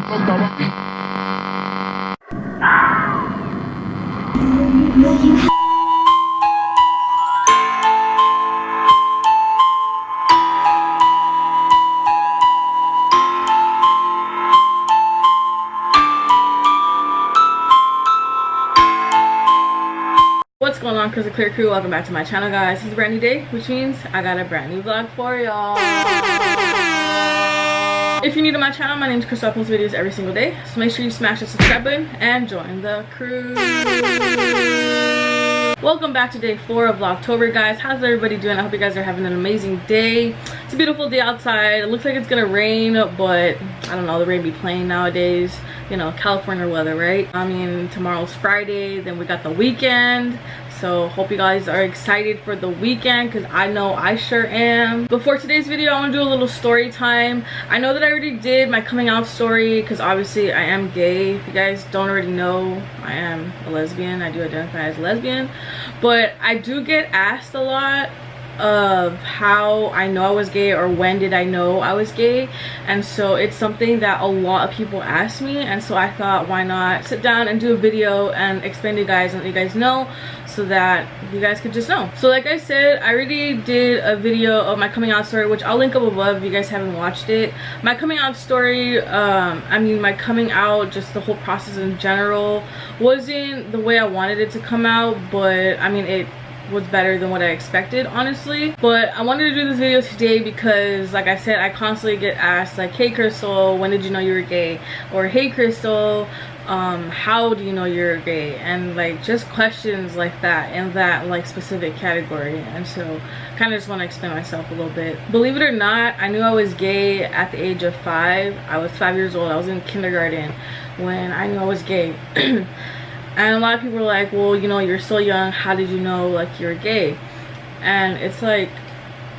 What's going on, Crystal Clear crew? Welcome back to my channel, guys. It's a brand new day, which means I got a brand new vlog for y'all. If you're new to my channel, my name is Crystal. I post videos every single day, so make sure you smash the subscribe button and join the crew. Welcome back to day 4 of Vlogtober, guys. How's everybody doing? I hope you guys are having an amazing day. It's a beautiful day outside. It looks like it's gonna rain, but I don't know, the rain be playing nowadays. You know, California weather, right? I mean, tomorrow's Friday, then we got the weekend. So hope you guys are excited for the weekend, because I know I sure am. Before today's video, I want to do a little story time. I know that I already did my coming out story, because obviously I am gay. If you guys don't already know, I am a lesbian. I do identify as a lesbian, but I do get asked a lot of how I know I was gay, or when did I know I was gay. And so it's something that a lot of people ask me, and so I thought, why not sit down and do a video and explain to you guys and let you guys know, so that you guys could just know. So like I said, I already did a video of my coming out story, which I'll link up above if you guys haven't watched it. My coming out story, I mean, my coming out, just the whole process in general, wasn't the way I wanted it to come out, but I mean, it was better than what I expected, honestly. But I wanted to do this video today because, like I said, I constantly get asked, like, hey Crystal, when did you know you were gay? Or hey Crystal, how do you know you're gay? And like, just questions like that in that like specific category. And so I kind of just want to explain myself a little bit. Believe it or not, I knew I was gay at the age of 5. I was 5 years old. I was in kindergarten when I knew I was gay. And a lot of people are like, well, you know, you're so young, how did you know like you're gay? And it's like,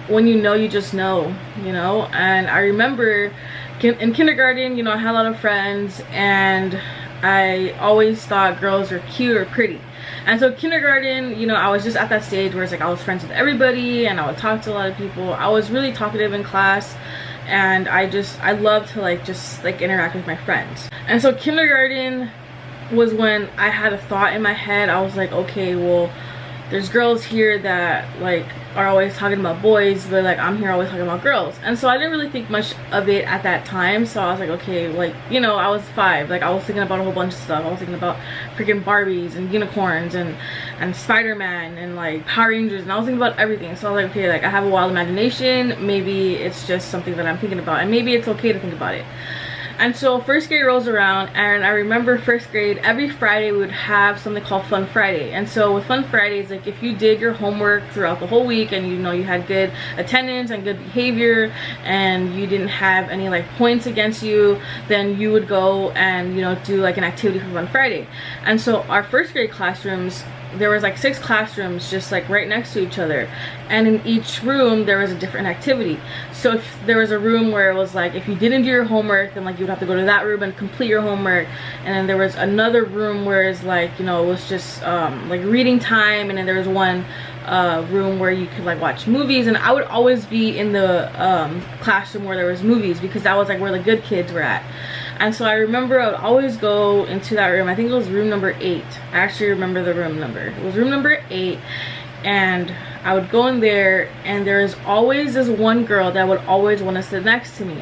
when you know, you just know, you know. And I remember in kindergarten, you know, I had a lot of friends, and I always thought girls were cute or pretty. And so kindergarten, you know, I was just at that stage where it's like I was friends with everybody, and I would talk to a lot of people. I was really talkative in class, and I love to just interact with my friends. And so kindergarten was when I had a thought in my head. I was like, okay, well, there's girls here that like are always talking about boys, but like I'm here always talking about girls. And so I didn't really think much of it at that time. So I was like, okay, like, you know, I was 5, like I was thinking about a whole bunch of stuff. I was thinking about freaking Barbies and unicorns and Spider-Man and like Power Rangers, and I was thinking about everything. So I was like, okay, like I have a wild imagination, maybe it's just something that I'm thinking about, and maybe it's okay to think about it. And so first grade rolls around, and I remember first grade, every Friday we would have something called Fun Friday. And so with Fun Fridays, like if you did your homework throughout the whole week, and you know you had good attendance and good behavior, and you didn't have any like points against you, then you would go and, you know, do like an activity for Fun Friday. And so our first grade classrooms, there was like 6 classrooms just like right next to each other, and in each room there was a different activity. So if there was a room where it was like, if you didn't do your homework, then like you would have to go to that room and complete your homework. And then there was another room where it's like, you know, it was just like reading time. And then there was one room where you could like watch movies, and I would always be in the classroom where there was movies, because that was like where the good kids were at. And so I remember I would always go into that room. I think it was room number 8. I actually remember the room number. It was room number 8, and I would go in there, and there's always this one girl that would always want to sit next to me,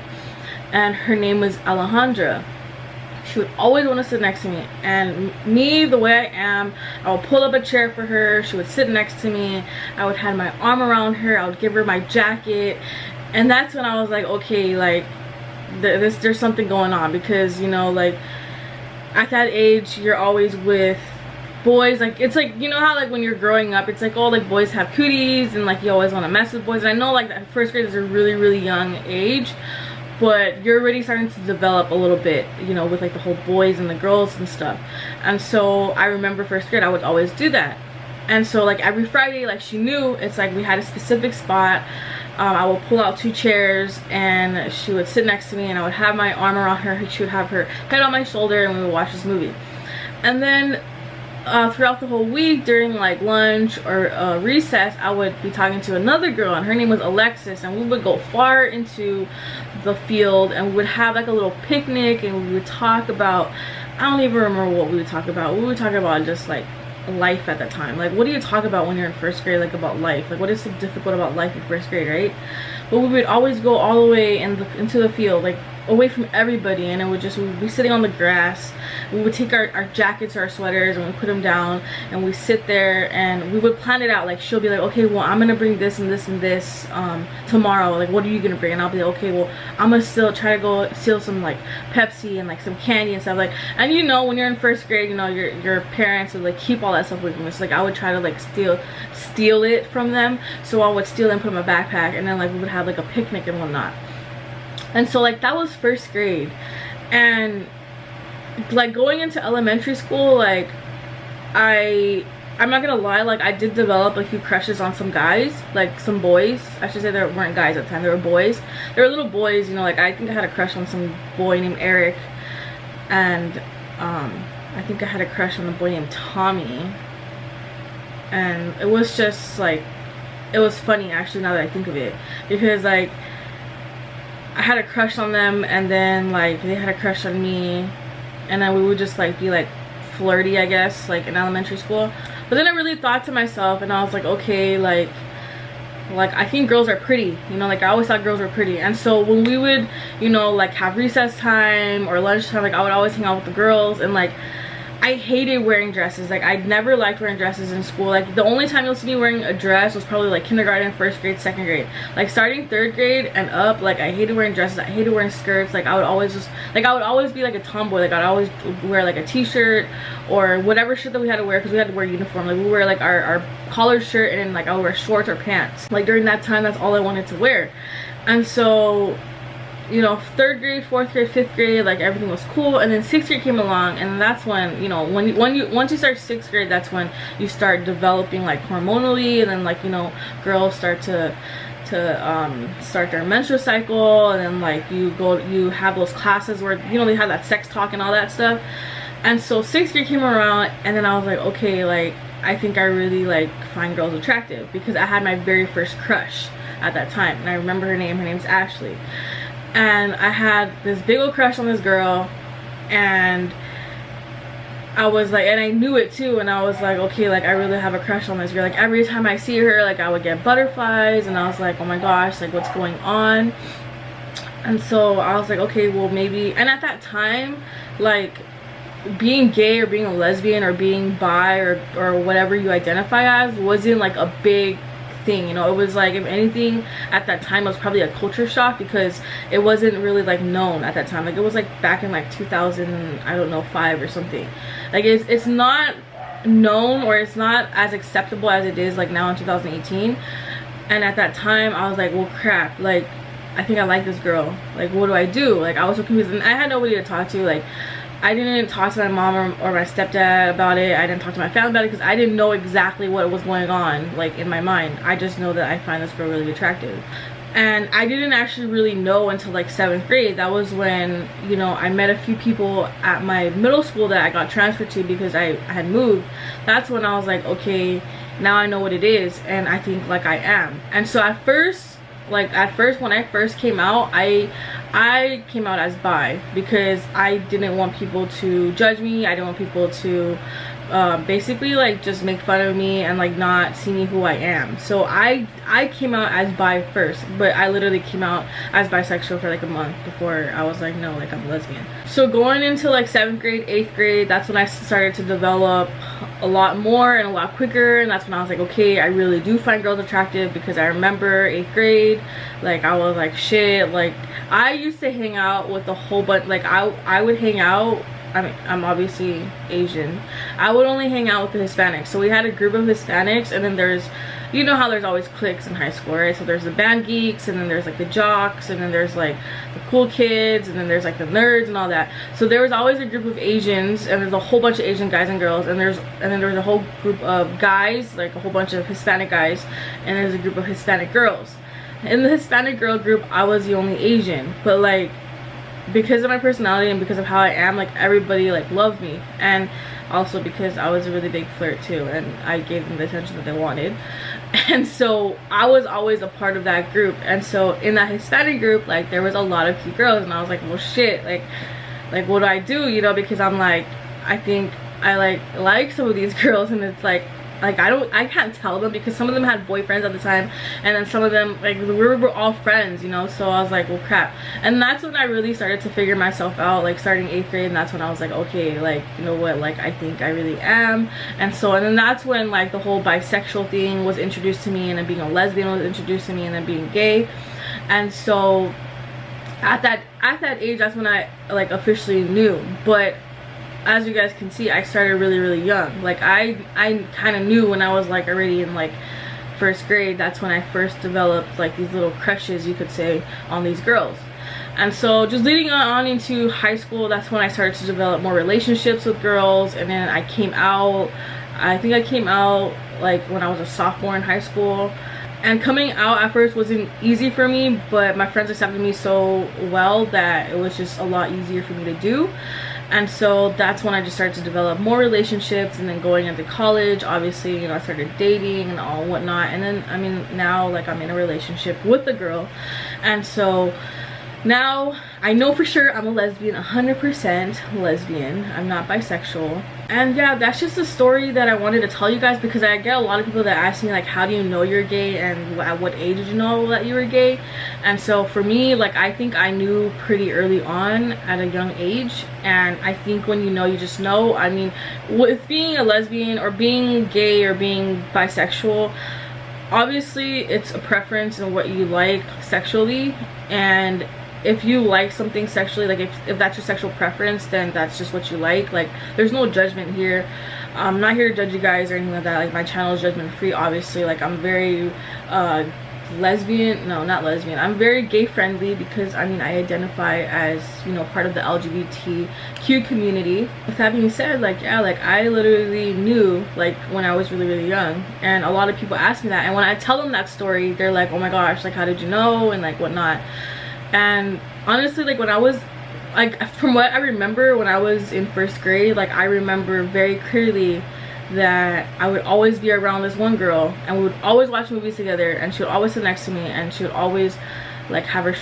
and her name was Alejandra. She would always want to sit next to me, and me, the way I am, I would pull up a chair for her. She would sit next to me. I would have my arm around her. I would give her my jacket, and that's when I was like, okay, like there's something going on, because, you know, like at that age you're always with boys. Like it's like, you know how like when you're growing up, it's like, oh, like boys have cooties, and like you always want to mess with boys. And I know like that first grade is a really young age, but you're already starting to develop a little bit, you know, with like the whole boys and the girls and stuff. And so I remember first grade I would always do that. And so like every Friday, like she knew, it's like we had a specific spot. I would pull out 2 chairs, and she would sit next to me, and I would have my arm around her. She would have her head on my shoulder, and we would watch this movie. And then throughout the whole week during like lunch or recess, I would be talking to another girl, and her name was Alexis, and we would go far into the field and we would have like a little picnic, and we would talk about, I don't even remember what we would talk about. We would talk about just like life at the time. Like, what do you talk about when you're in first grade, like about life? Like, what is so difficult about life in first grade, right? But we would always go all the way into the field, like away from everybody, and it would just, we would be sitting on the grass. We would take our jackets or our sweaters and we put them down, and we sit there and we would plan it out. Like, she'll be like, okay, well, I'm gonna bring this and this and this tomorrow. Like, what are you gonna bring? And I'll be like, okay, well, I'm gonna still try to go steal some like Pepsi and like some candy and stuff. Like, and you know, when you're in first grade, you know, your parents would like keep all that stuff away from us. So, like, I would try to like steal it from them. So I would steal and put it in my backpack, and then like we would have like a picnic and whatnot. And so like that was first grade. And like going into elementary school, like I'm not gonna lie, like I did develop a few crushes on some guys, like some boys. I should say there weren't guys at the time, they were boys. They were little boys, you know. Like, I think I had a crush on some boy named Eric, and I think I had a crush on a boy named Tommy. And it was just like, it was funny actually now that I think of it, because like I had a crush on them, and then like they had a crush on me, and then we would just like be like flirty, I guess, like in elementary school. But then I really thought to myself, and I was like, okay, like I think girls are pretty, you know. Like, I always thought girls were pretty. And so when we would, you know, like have recess time or lunchtime, like I would always hang out with the girls. And like I hated wearing dresses. Like, I never liked wearing dresses in school. Like, the only time you'll see me wearing a dress was probably like kindergarten, first grade, second grade. Like, starting third grade and up, like I hated wearing dresses. I hated wearing skirts. Like, I would always just, like, I would always be like a tomboy. Like, I'd always wear like a t-shirt or whatever shirt that we had to wear, because we had to wear uniform. Like, we wear like our collared shirt, and then like I would wear shorts or pants. Like, during that time, that's all I wanted to wear. And so, you know, third grade, fourth grade, fifth grade, like everything was cool. And then sixth grade came along, and that's when, you know, once you start sixth grade, that's when you start developing like hormonally, and then like, you know, girls start to start their menstrual cycle, and then like you have those classes where, you know, they have that sex talk and all that stuff. And so sixth grade came around, and then I was like, okay, like I think I really like find girls attractive, because I had my very first crush at that time, and I remember her name's Ashley. And I had this big old crush on this girl, and I was like, and I knew it too, and I was like, okay, like I really have a crush on this girl. Like, every time I see her, like I would get butterflies, and I was like, oh my gosh, like what's going on? And so I was like, okay, well maybe. And at that time, like being gay or being a lesbian or being bi or whatever you identify as wasn't like a big thing, you know. It was like, if anything at that time, it was probably a culture shock, because it wasn't really like known at that time. Like, it was like back in like 2000, I don't know, 5 or something. Like, it's not known, or it's not as acceptable as it is like now in 2018. And at that time I was like, well crap, like I think I like this girl, like what do I do? Like, I was so confused, and I had nobody to talk to. Like, I didn't talk to my mom or my stepdad about it. I didn't talk to my family about it, because I didn't know exactly what was going on like in my mind. I just know that I find this girl really attractive. And I didn't actually really know until like 7th grade. That was when, you know, I met a few people at my middle school that I got transferred to because I had moved. That's when I was like, okay, now I know what it is, and I think like I am. And so at first when I first came out, I came out as bi, because I didn't want people to judge me. I didn't want people to basically like just make fun of me and like not see me who I am. So I came out as bi first, but I literally came out as bisexual for like a month before I was like, no, like I'm lesbian. So going into like 7th grade, 8th grade, that's when I started to develop a lot more and a lot quicker. And that's when I was like, okay, I really do find girls attractive, because I remember 8th grade, like I was like, shit, like I used to hang out with a whole bunch. Like I would hang out, I mean, I'm obviously Asian. I would only hang out with the Hispanics. So we had a group of Hispanics, and then there's, you know how there's always cliques in high school, right? So there's the band geeks, and then there's like the jocks, and then there's like the cool kids, and then there's like the nerds and all that. So there was always a group of Asians, and there's a whole bunch of Asian guys and girls, and then there's a whole group of guys, like a whole bunch of Hispanic guys, and there's a group of Hispanic girls. In the Hispanic girl group, I was the only Asian, but like because of my personality and because of how I am, like everybody like loved me. And also because I was a really big flirt too, and I gave them the attention that they wanted. And so I was always a part of that group. And so in that Hispanic group, like, there was a lot of cute girls, and I was like, well shit, like what do I do, you know, because I'm like, I think I like some of these girls, and it's like I can't tell them because some of them had boyfriends at the time, and then some of them, like, we were all friends, you know. So I was like, well crap. And that's when I really started to figure myself out, like starting 8th grade, and that's when I was like, okay, like, you know what, like, I think I really am. And then that's when, like, the whole bisexual thing was introduced to me, and then being a lesbian was introduced to me, and then being gay. And so at that age, that's when I, like, officially knew. But as you guys can see, I started really young. Like, I kind of knew when I was, like, already in, like, 1st grade. That's when I first developed, like, these little crushes, you could say, on these girls. And so just leading on into high school, that's when I started to develop more relationships with girls. And then I came out, I think I came out, like, when I was a sophomore in high school. And coming out at first wasn't easy for me, but my friends accepted me so well that it was just a lot easier for me to do. And so that's when I just started to develop more relationships. And then going into college, obviously, you know, I started dating and all whatnot. And then, I mean, now, like, I'm in a relationship with a girl. And so now I know for sure I'm a lesbian, 100% lesbian. I'm not bisexual. And yeah, that's just the story that I wanted to tell you guys, because I get a lot of people that ask me, like, how do you know you're gay, and at what age did you know that you were gay? And so for me, like, I think I knew pretty early on at a young age. And I think when you know, you just know. I mean, with being a lesbian or being gay or being bisexual, obviously it's a preference and what you like sexually. And if you like something sexually, like, if that's your sexual preference, then that's just what you like. Like, there's no judgment here. I'm not here to judge you guys or anything like that. Like, my channel is judgment free, obviously. Like, I'm very lesbian, no, not lesbian, I'm very gay friendly, because I mean, I identify as, you know, part of the LGBTQ community. With that being said, like, yeah, like, I literally knew, like, when I was really young. And a lot of people ask me that, and when I tell them that story, they're like, oh my gosh, like, how did you know, and like whatnot. And honestly, like, when I was, like, from what I remember when I was in 1st grade, like, I remember very clearly that I would always be around this one girl, and we would always watch movies together, and she would always sit next to me, and she would always, like, have her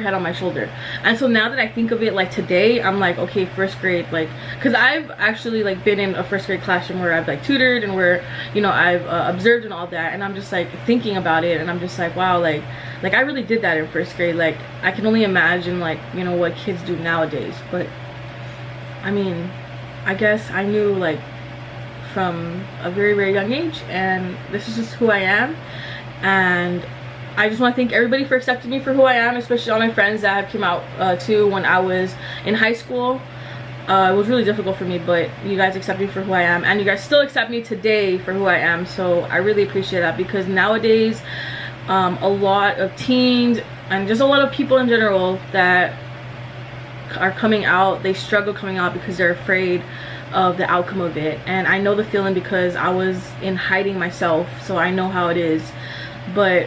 head on my shoulder. And so now that I think of it, like, today, I'm like, okay, 1st grade, like, because I've actually, like, been in a 1st grade classroom where I've, like, tutored, and where, you know, I've observed and all that, and I'm just, like, thinking about it, and I'm just like, wow, like I really did that in 1st grade. Like, I can only imagine, like, you know, what kids do nowadays. But I mean, I guess I knew, like, from a very young age, and this is just who I am. And I just want to thank everybody for accepting me for who I am, especially all my friends that have come out too when I was in high school. It was really difficult for me, but you guys accept me for who I am, and you guys still accept me today for who I am. So I really appreciate that, because nowadays a lot of teens and just a lot of people in general that are coming out, they struggle coming out because they're afraid of the outcome of it. And I know the feeling, because I was in hiding myself, so I know how it is. But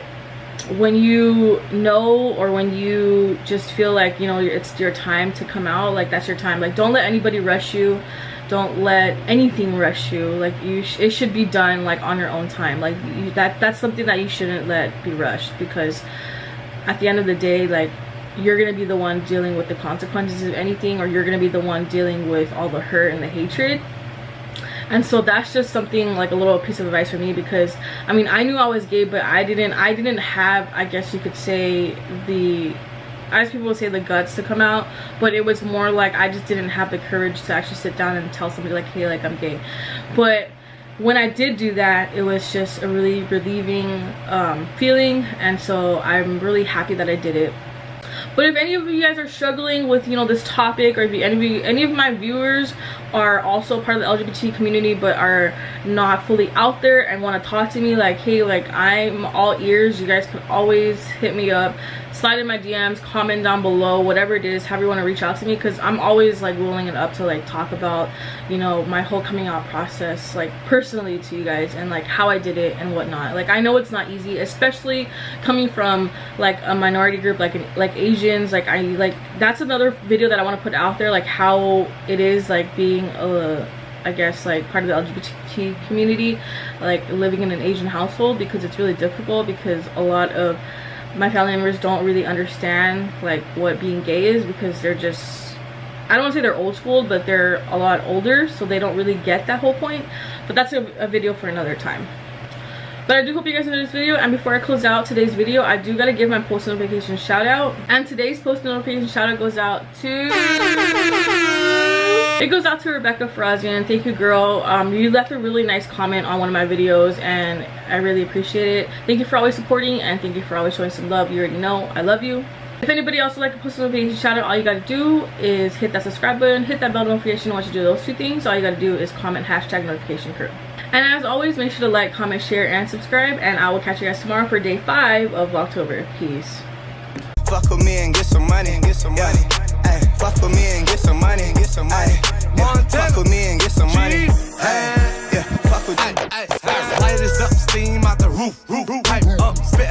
when you know, or when you just feel like, you know, it's your time to come out, like, that's your time. Like, don't let anybody rush you. Don't let anything rush you. Like, it should be done, like, on your own time. Like, that's something that you shouldn't let be rushed, because at the end of the day, like, you're gonna be the one dealing with the consequences of anything, or you're gonna be the one dealing with all the hurt and the hatred. And so that's just something, like, a little piece of advice for me, because I mean, I knew I was gay, but I didn't have, I guess you could say, as people would say, the guts to come out. But it was more like I just didn't have the courage to actually sit down and tell somebody, like, hey, like, I'm gay. But when I did do that, it was just a really relieving feeling, and so I'm really happy that I did it. But if any of you guys are struggling with, you know, this topic, or if any of my viewers are also part of the LGBT community but are not fully out there and want to talk to me, like, hey, like, I'm all ears. You guys can always hit me up, slide in my DMs, comment down below, whatever it is, however you want to reach out to me, because I'm always, like, willing and up to, like, talk about, you know, my whole coming out process, like, personally to you guys, and, like, how I did it and whatnot. Like, I know it's not easy, especially coming from, like, a minority group, like Asians, like that's another video that I want to put out there, like how it is like being I guess like part of the LGBT community, like living in an Asian household, because it's really difficult, because a lot of my family members don't really understand like what being gay is, because they're just, I don't want to say they're old school, but they're a lot older, so they don't really get that whole point. But that's a video for another time. But I do hope you guys enjoyed this video, and before I close out today's video, I do gotta give my post notification shout out. And today's post notification shout out goes out to Rebecca Farazian. Thank you, girl. You left a really nice comment on one of my videos, and I really appreciate it. Thank you for always supporting, and thank you for always showing some love. You already know I love you. If anybody else would like a post notification shout out, all you gotta do is hit that subscribe button, hit that bell notification. Once you do those two things, all you gotta do is comment #notification crew. And as always, make sure to like, comment, share, and subscribe, and I will catch you guys tomorrow for day 5 of Vlogtober. Peace. Fuck with me and get some money, Ay, fuck with me and get some money, Ay, yeah, fuck with me and get some money. Ay, yeah, fuck with me. Light is up, steam out the roof, pipe up, spit